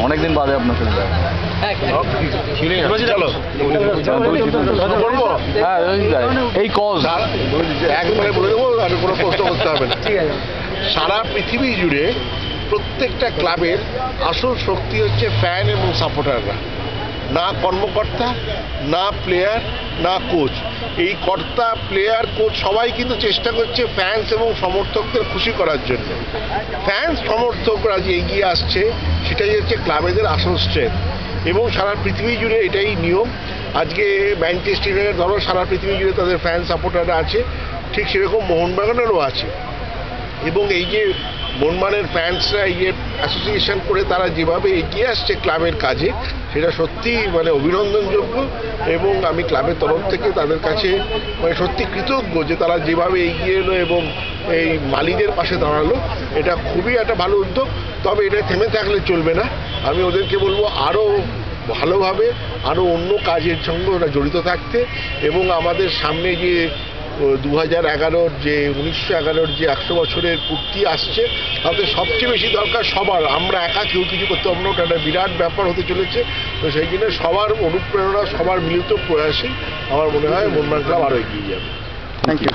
অনেকদিন বাদে আপনার সাথে দেখা। হ্যাঁ এই কজ একবারে বলে দেবো আর কোনো প্রশ্ন করতে হবে না। সারা পৃথিবী জুড়ে প্রত্যেকটা ক্লাবের আসল শক্তি হচ্ছে ফ্যান এবং সাপোর্টাররা, না কর্মকর্তা, না প্লেয়ার, না কোচ। এই কর্তা, প্লেয়ার, কোচ সবাই কিন্তু চেষ্টা করছে ফ্যান্স এবং সমর্থকদের খুশি করার জন্য। ফ্যান্স সমর্থকরা যে এগিয়ে আসছে সেটাই হচ্ছে ক্লাবেদের আসল স্ট্রেংথ, এবং সারা পৃথিবী জুড়ে এটাই নিয়ম। আজকে ম্যানচেস্টার ইউনাইটেড ধরো সারা পৃথিবী জুড়ে তাদের ফ্যান সাপোর্টাররা আছে, ঠিক সেরকম মোহনবাগানেরও আছে। এবং এই যে মোহনবাগানের ফ্যান্সরা এই যে অ্যাসোসিয়েশন করে তারা যেভাবে এগিয়ে আসছে ক্লাবের কাজে, সেটা সত্যি মানে অভিনন্দনযোগ্য। এবং আমি ক্লাবের তরফ থেকে তাদের কাছে মানে সত্যি কৃতজ্ঞ যে তারা যেভাবে এগিয়ে এলো এবং এই মালিদের পাশে দাঁড়ালো। এটা খুবই একটা ভালো উদ্যোগ, তবে এটা থেমে থাকলে চলবে না। আমি ওদেরকে বলবো আরও ভালোভাবে আরও অন্য কাজের সঙ্গে ওরা জড়িত থাকতে, এবং আমাদের সামনে যে 2011 যে 1911 যে 100 বছরের পূর্তি আসছে, তাতে সবচেয়ে বেশি দরকার সবার। আমরা একা কেউ কিছু করতে পারবো না, ওটা একটা বিরাট ব্যাপার হতে চলেছে। তো সেই জন্য সবার অনুপ্রেরণা, সবার মিলিত প্রয়াসে আমার মনে হয় মোহনবাগান ক্লাব আরও এগিয়ে যাবে। Thank you.